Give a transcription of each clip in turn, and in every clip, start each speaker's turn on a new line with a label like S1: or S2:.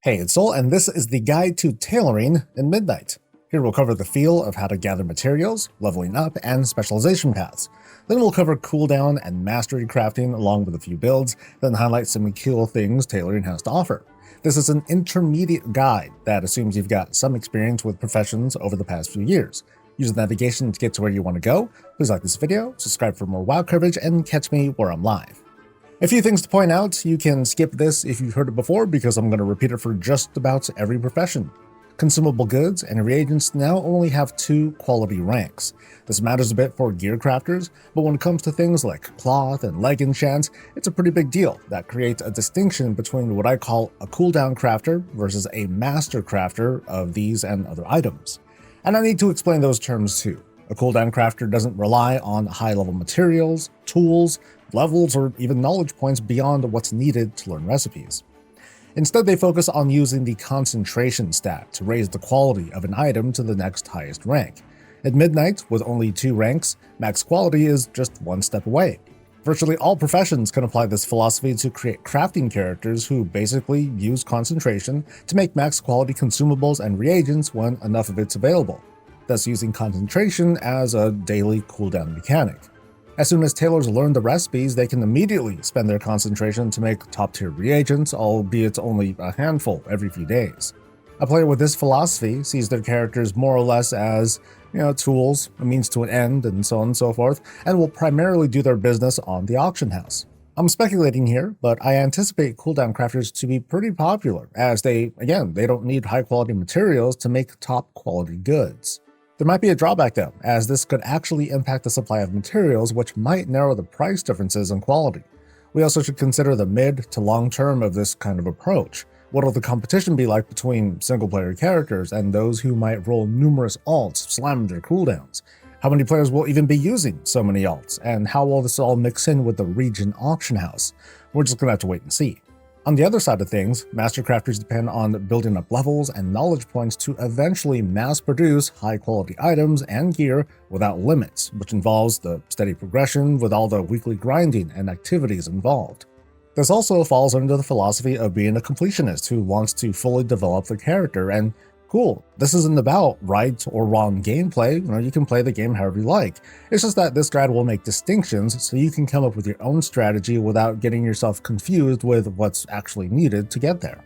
S1: Hey, it's Soul, and this is the guide to tailoring in Midnight. Here we'll cover the feel of how to gather materials, leveling up, and specialization paths. Then we'll cover cooldown and mastery crafting along with a few builds, then highlight some cool things tailoring has to offer. This is an intermediate guide that assumes you've got some experience with professions over the past few years. Use the navigation to get to where you want to go. Please like this video, subscribe for more WoW coverage, and catch me where I'm live. A few things to point out: you can skip this if you've heard it before because I'm going to repeat it for just about every profession. Consumable goods and reagents now only have 2 quality ranks. This matters a bit for gear crafters, but when it comes to things like cloth and leg enchants, it's a pretty big deal that creates a distinction between what I call a cooldown crafter versus a master crafter of these and other items. And I need to explain those terms too. A cooldown crafter doesn't rely on high-level materials, tools, levels, or even knowledge points beyond what's needed to learn recipes. Instead, they focus on using the concentration stat to raise the quality of an item to the next highest rank. At Midnight, with only 2 ranks, max quality is just 1 step away. Virtually all professions can apply this philosophy to create crafting characters who basically use concentration to make max quality consumables and reagents when enough of it's available, thus using concentration as a daily cooldown mechanic. As soon as tailors learn the recipes, they can immediately spend their concentration to make top-tier reagents, albeit only a handful every few days. A player with this philosophy sees their characters more or less as, tools, a means to an end, and so on and so forth, and will primarily do their business on the auction house. I'm speculating here, but I anticipate cooldown crafters to be pretty popular, as they don't need high-quality materials to make top-quality goods. There might be a drawback though, as this could actually impact the supply of materials, which might narrow the price differences in quality. We also should consider the mid to long term of this kind of approach. What will the competition be like between single-player characters and those who might roll numerous alts, slamming their cooldowns? How many players will even be using so many alts, and how will this all mix in with the region auction house? We're just gonna have to wait and see. On the other side of things, master crafters depend on building up levels and knowledge points to eventually mass-produce high-quality items and gear without limits, which involves the steady progression with all the weekly grinding and activities involved. This also falls under the philosophy of being a completionist who wants to fully develop the character, and cool, this isn't about right or wrong gameplay. You can play the game however you like. It's just that this guide will make distinctions so you can come up with your own strategy without getting yourself confused with what's actually needed to get there.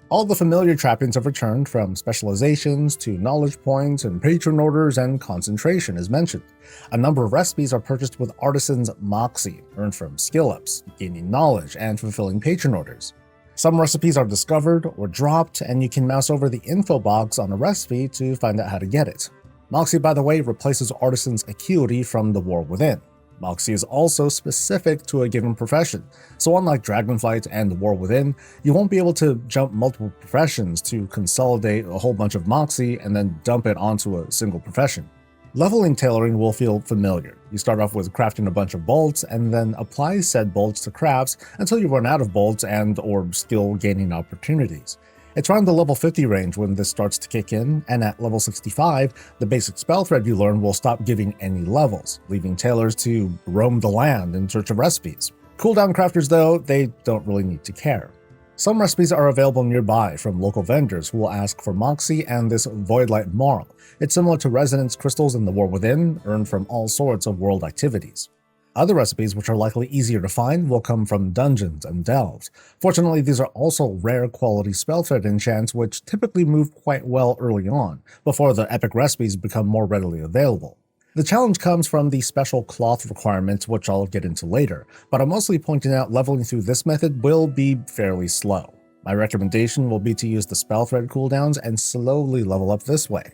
S1: All the familiar trappings have returned, from specializations to knowledge points and patron orders and concentration as mentioned. A number of recipes are purchased with Artisan's Moxie, earned from skill ups, gaining knowledge, and fulfilling patron orders. Some recipes are discovered or dropped, and you can mouse over the info box on a recipe to find out how to get it. Moxie, by the way, replaces Artisan's Acuity from the War Within. Moxie is also specific to a given profession, so unlike Dragonflight and the War Within, you won't be able to jump multiple professions to consolidate a whole bunch of Moxie and then dump it onto a single profession. Leveling tailoring will feel familiar. You start off with crafting a bunch of bolts and then apply said bolts to crafts until you run out of bolts and/or skill gaining opportunities. It's around the level 50 range when this starts to kick in, and at level 65, the basic spell thread you learn will stop giving any levels, leaving tailors to roam the land in search of recipes. Cooldown crafters though, they don't really need to care. Some recipes are available nearby from local vendors who will ask for Moxie and this Voidlight Marl. It's similar to Resonance Crystals in the War Within, earned from all sorts of world activities. Other recipes, which are likely easier to find, will come from dungeons and delves. Fortunately, these are also rare quality spell thread enchants which typically move quite well early on, before the epic recipes become more readily available. The challenge comes from the special cloth requirements, which I'll get into later, but I'm mostly pointing out leveling through this method will be fairly slow. My recommendation will be to use the spell thread cooldowns and slowly level up this way.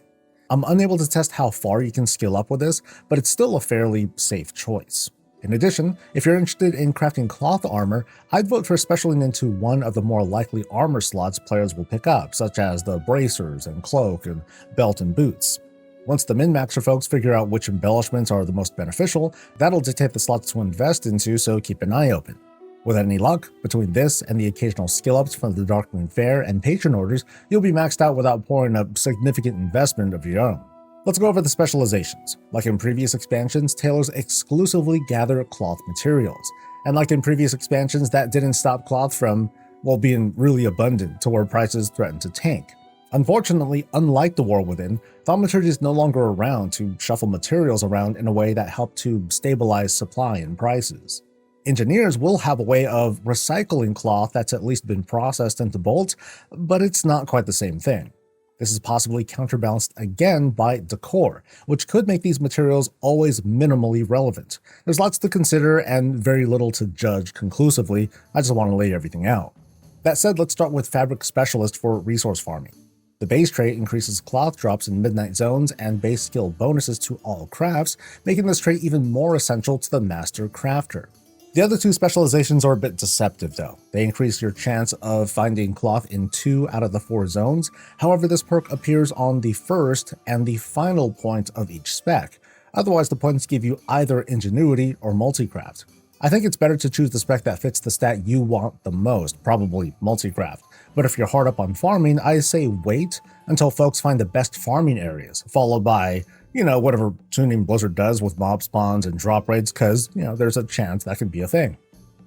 S1: I'm unable to test how far you can skill up with this, but it's still a fairly safe choice. In addition, if you're interested in crafting cloth armor, I'd vote for specialing into one of the more likely armor slots players will pick up, such as the bracers and cloak and belt and boots. Once the min-maxer folks figure out which embellishments are the most beneficial, that'll dictate the slots to invest into, so keep an eye open. With any luck, between this and the occasional skill ups from the Darkling Fair and patron orders, you'll be maxed out without pouring a significant investment of your own. Let's go over the specializations. Like in previous expansions, tailors exclusively gather cloth materials. And like in previous expansions, that didn't stop cloth from while being really abundant to where prices threaten to tank. Unfortunately, unlike the War Within, Thaumaturgy is no longer around to shuffle materials around in a way that helped to stabilize supply and prices. Engineers will have a way of recycling cloth that's at least been processed into bolts, but it's not quite the same thing. This is possibly counterbalanced again by decor, which could make these materials always minimally relevant. There's lots to consider and very little to judge conclusively. I just want to lay everything out. That said, let's start with Fabric Specialist for resource farming. The base trait increases cloth drops in midnight zones and base skill bonuses to all crafts, making this trait even more essential to the master crafter. The other two specializations are a bit deceptive though. They increase your chance of finding cloth in 2 out of the 4 zones. However, this perk appears on the first and the final point of each spec. Otherwise, the points give you either ingenuity or multicraft. I think it's better to choose the spec that fits the stat you want the most, probably multicraft. But if you're hard up on farming, I say wait until folks find the best farming areas, followed by, whatever tuning Blizzard does with mob spawns and drop raids, because, there's a chance that could be a thing.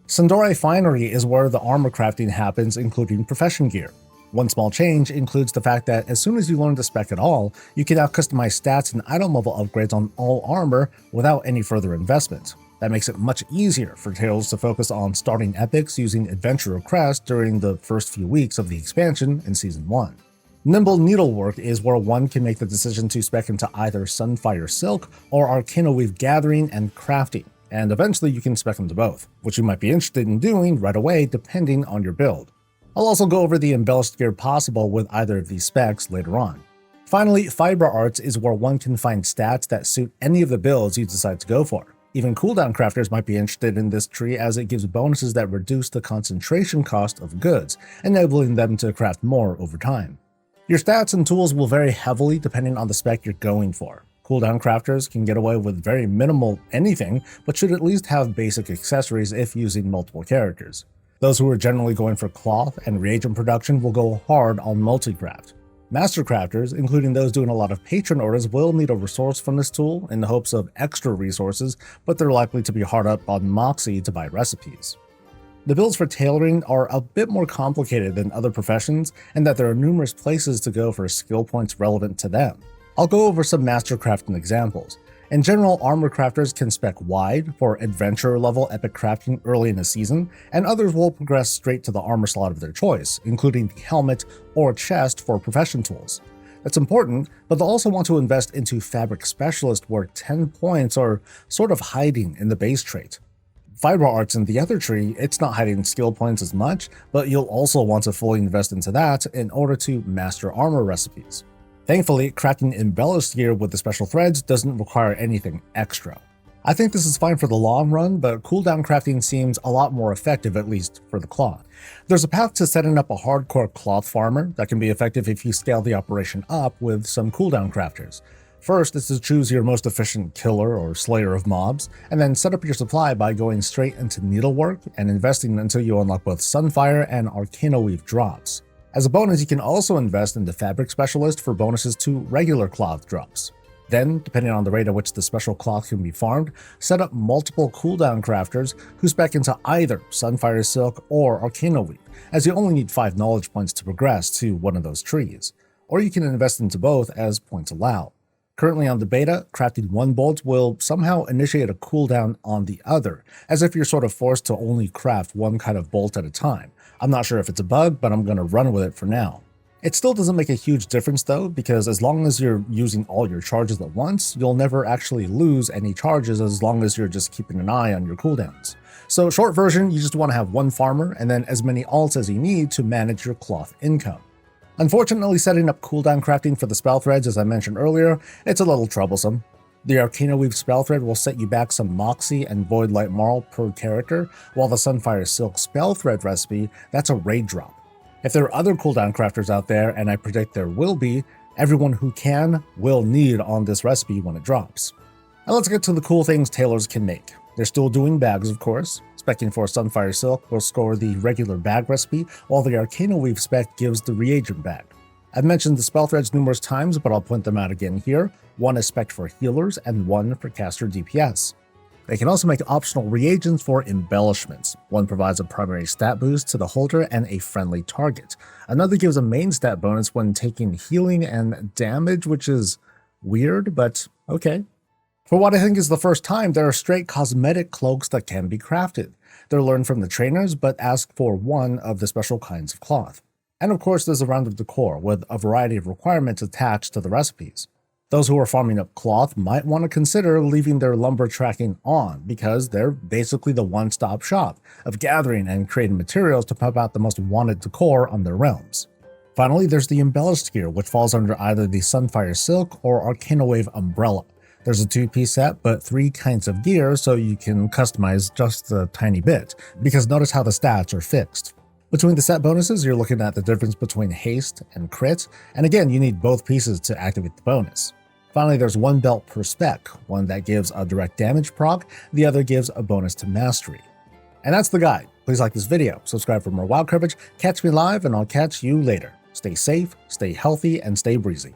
S1: Sandori Finery is where the armor crafting happens, including profession gear. One small change includes the fact that as soon as you learn the spec at all, you can now customize stats and item level upgrades on all armor without any further investment. That makes it much easier for Tails to focus on starting epics using Adventurer Crest during the first few weeks of the expansion in Season 1. Nimble Needlework is where one can make the decision to spec into either Sunfire Silk or Arcanoweave Gathering and Crafting, and eventually you can spec into both, which you might be interested in doing right away depending on your build. I'll also go over the embellished gear possible with either of these specs later on. Finally, Fiber Arts is where one can find stats that suit any of the builds you decide to go for. Even cooldown crafters might be interested in this tree as it gives bonuses that reduce the concentration cost of goods, enabling them to craft more over time. Your stats and tools will vary heavily depending on the spec you're going for. Cooldown crafters can get away with very minimal anything, but should at least have basic accessories if using multiple characters. Those who are generally going for cloth and reagent production will go hard on multicraft. Master crafters, including those doing a lot of patron orders, will need a resource from this tool in the hopes of extra resources, but they're likely to be hard up on Moxie to buy recipes. The builds for tailoring are a bit more complicated than other professions, in that there are numerous places to go for skill points relevant to them. I'll go over some master crafting examples. In general, armor crafters can spec wide for adventurer level epic crafting early in the season, and others will progress straight to the armor slot of their choice, including the helmet or chest for profession tools. That's important, but they'll also want to invest into Fabric Specialist where 10 points are sort of hiding in the base trait. Fiber Arts in the other tree, it's not hiding skill points as much, but you'll also want to fully invest into that in order to master armor recipes. Thankfully, crafting embellished gear with the special threads doesn't require anything extra. I think this is fine for the long run, but cooldown crafting seems a lot more effective, at least for the cloth. There's a path to setting up a hardcore cloth farmer that can be effective if you scale the operation up with some cooldown crafters. First is to choose your most efficient killer or slayer of mobs, and then set up your supply by going straight into needlework and investing until you unlock both Sunfire and Arcanoweave drops. As a bonus, you can also invest in the Fabric Specialist for bonuses to regular cloth drops. Then, depending on the rate at which the special cloth can be farmed, set up multiple cooldown crafters who spec into either Sunfire Silk or Arcanoweave, as you only need 5 knowledge points to progress to one of those trees. Or you can invest into both as points allow. Currently on the beta, crafting one bolt will somehow initiate a cooldown on the other, as if you're sort of forced to only craft one kind of bolt at a time. I'm not sure if it's a bug, but I'm going to run with it for now. It still doesn't make a huge difference though, because as long as you're using all your charges at once, you'll never actually lose any charges as long as you're just keeping an eye on your cooldowns. So short version, you just want to have one farmer and then as many alts as you need to manage your cloth income. Unfortunately, setting up cooldown crafting for the spell threads, as I mentioned earlier, it's a little troublesome. The Arcanoweave spell thread will set you back some Moxie and Void Light Marl per character, while the Sunfire Silk spell thread recipe, that's a raid drop. If there are other cooldown crafters out there, and I predict there will be, everyone who can will need on this recipe when it drops. Now let's get to the cool things tailors can make. They're still doing bags, of course. Specking for Sunfire Silk will score the regular bag recipe, while the Arcanoweave spec gives the reagent bag. I've mentioned the spell threads numerous times, but I'll point them out again here. One is spec'd for healers and one for caster DPS. They can also make optional reagents for embellishments. One provides a primary stat boost to the holder and a friendly target. Another gives a main stat bonus when taking healing and damage, which is weird, but okay. For what I think is the first time, there are straight cosmetic cloaks that can be crafted. They're learned from the trainers, but ask for one of the special kinds of cloth. And of course, there's a round of decor, with a variety of requirements attached to the recipes. Those who are farming up cloth might want to consider leaving their lumber tracking on, because they're basically the one-stop shop of gathering and creating materials to pump out the most wanted decor on their realms. Finally, there's the embellished gear, which falls under either the Sunfire Silk or Arcana Wave Umbrella. There's a 2-piece set, but 3 kinds of gear, so you can customize just a tiny bit, because notice how the stats are fixed. Between the set bonuses, you're looking at the difference between haste and crit, and again, you need both pieces to activate the bonus. Finally, there's 1 belt per spec, one that gives a direct damage proc, the other gives a bonus to mastery. And that's the guide. Please like this video, subscribe for more WoW coverage, catch me live, and I'll catch you later. Stay safe, stay healthy, and stay breezy.